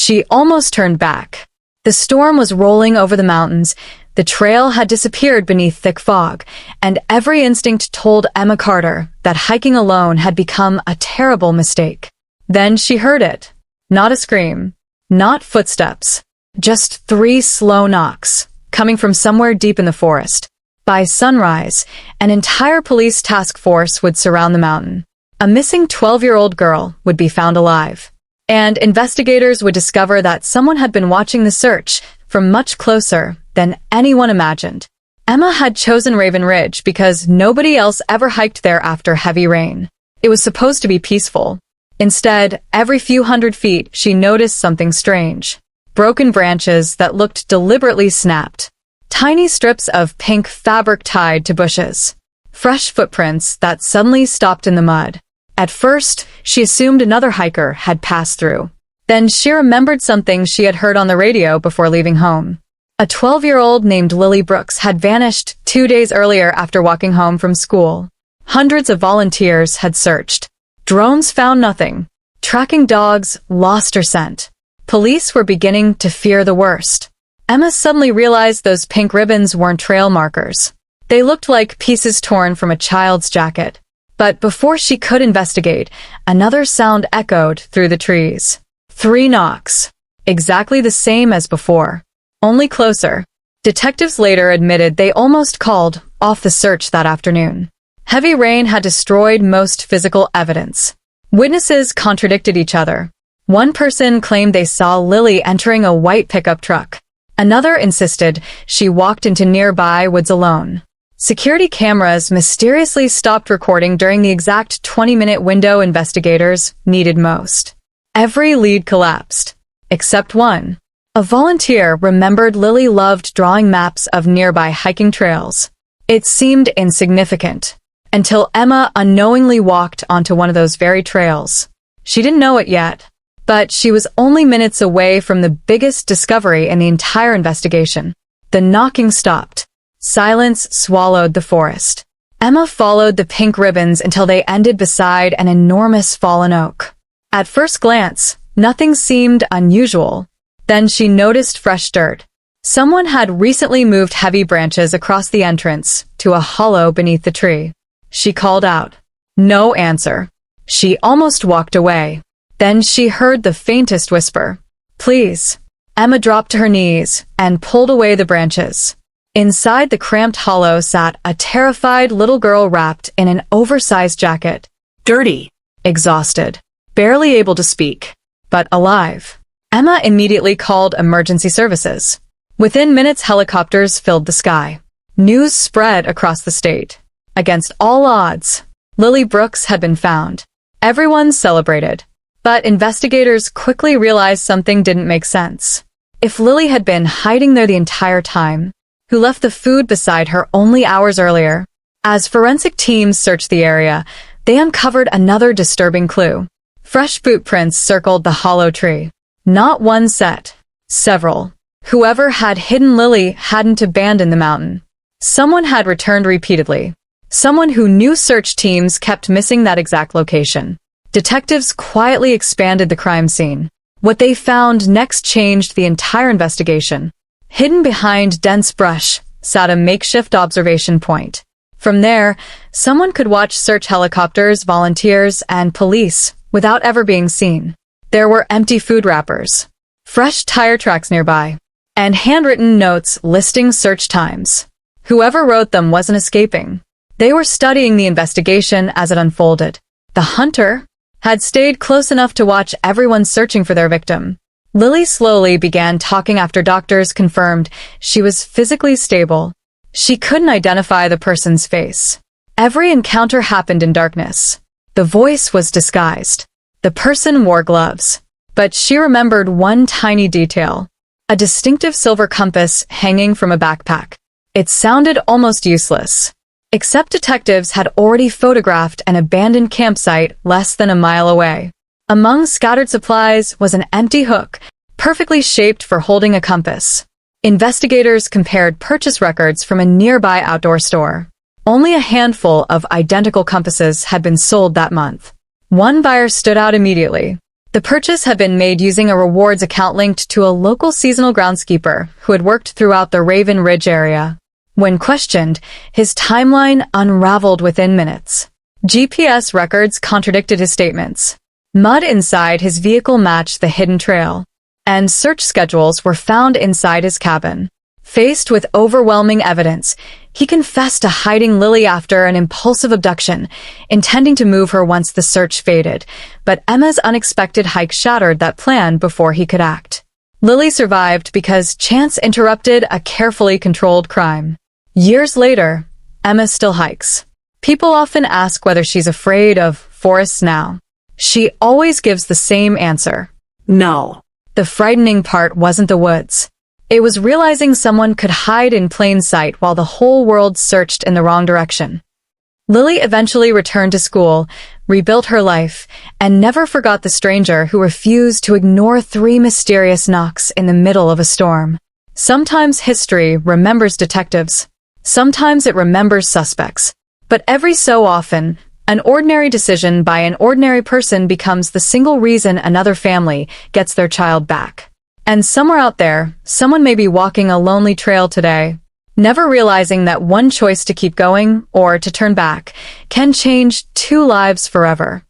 She almost turned back. The storm was rolling over the mountains, the trail had disappeared beneath thick fog, and every instinct told Emma Carter that hiking alone had become a terrible mistake. Then she heard it. Not a scream, not footsteps, just 3 slow knocks, coming from somewhere deep in the forest. By sunrise, an entire police task force would surround the mountain. A missing 12-year-old girl would be found alive, and investigators would discover that someone had been watching the search from much closer than anyone imagined. Emma had chosen Raven Ridge because nobody else ever hiked there after heavy rain. It was supposed to be peaceful. Instead, every few hundred feet, she noticed something strange. Broken branches that looked deliberately snapped. Tiny strips of pink fabric tied to bushes. Fresh footprints that suddenly stopped in the mud. At first, she assumed another hiker had passed through. Then she remembered something she had heard on the radio before leaving home. A 12-year-old named Lily Brooks had vanished 2 days earlier after walking home from school. Hundreds of volunteers had searched. Drones found nothing. Tracking dogs lost her scent. Police were beginning to fear the worst. Emma suddenly realized those pink ribbons weren't trail markers. They looked like pieces torn from a child's jacket. But before she could investigate, another sound echoed through the trees. 3 knocks. Exactly the same as before. Only closer. Detectives later admitted they almost called off the search that afternoon. Heavy rain had destroyed most physical evidence. Witnesses contradicted each other. One person claimed they saw Lily entering a white pickup truck. Another insisted she walked into nearby woods alone. Security cameras mysteriously stopped recording during the exact 20-minute window investigators needed most. Every lead collapsed. Except one. A volunteer remembered Lily loved drawing maps of nearby hiking trails. It seemed insignificant, until Emma unknowingly walked onto one of those very trails. She didn't know it yet, but she was only minutes away from the biggest discovery in the entire investigation. The knocking stopped. Silence swallowed the forest. Emma followed the pink ribbons until they ended beside an enormous fallen oak. At first glance, nothing seemed unusual. Then she noticed fresh dirt. Someone had recently moved heavy branches across the entrance to a hollow beneath the tree. She called out. No answer. She almost walked away. Then she heard the faintest whisper. Please. Emma dropped to her knees and pulled away the branches. Inside the cramped hollow sat a terrified little girl wrapped in an oversized jacket. Dirty. Exhausted. Barely able to speak. But alive. Emma immediately called emergency services. Within minutes, helicopters filled the sky. News spread across the state. Against all odds, Lily Brooks had been found. Everyone celebrated. But investigators quickly realized something didn't make sense. If Lily had been hiding there the entire time, who left the food beside her only hours earlier? As forensic teams searched the area, they uncovered another disturbing clue. Fresh boot prints circled the hollow tree. Not one set. Several. Whoever had hidden Lily hadn't abandoned the mountain. Someone had returned repeatedly. Someone who knew search teams kept missing that exact location. Detectives quietly expanded the crime scene. What they found next changed the entire investigation. Hidden behind dense brush sat a makeshift observation point. From there, someone could watch search helicopters, volunteers, and police without ever being seen. There were empty food wrappers, fresh tire tracks nearby, and handwritten notes listing search times. Whoever wrote them wasn't escaping. They were studying the investigation as it unfolded. The hunter had stayed close enough to watch everyone searching for their victim. Lily slowly began talking after doctors confirmed she was physically stable. She couldn't identify the person's face. Every encounter happened in darkness. The voice was disguised. The person wore gloves. But she remembered one tiny detail. A distinctive silver compass hanging from a backpack. It sounded almost useless. Except detectives had already photographed an abandoned campsite less than a mile away. Among scattered supplies was an empty hook, perfectly shaped for holding a compass. Investigators compared purchase records from a nearby outdoor store. Only a handful of identical compasses had been sold that month. One buyer stood out immediately. The purchase had been made using a rewards account linked to a local seasonal groundskeeper who had worked throughout the Raven Ridge area. When questioned, his timeline unraveled within minutes. GPS records contradicted his statements. Mud inside his vehicle matched the hidden trail, and search schedules were found inside his cabin. Faced with overwhelming evidence, he confessed to hiding Lily after an impulsive abduction, intending to move her once the search faded, but Emma's unexpected hike shattered that plan before he could act. Lily survived because chance interrupted a carefully controlled crime. Years later, Emma still hikes. People often ask whether she's afraid of forests now. She always gives the same answer. No. The frightening part wasn't the woods. It was realizing someone could hide in plain sight while the whole world searched in the wrong direction. Lily eventually returned to school, rebuilt her life, and never forgot the stranger who refused to ignore 3 mysterious knocks in the middle of a storm. Sometimes history remembers detectives. Sometimes it remembers suspects. But every so often, an ordinary decision by an ordinary person becomes the single reason another family gets their child back. And somewhere out there, someone may be walking a lonely trail today, never realizing that one choice to keep going or to turn back can change 2 lives forever.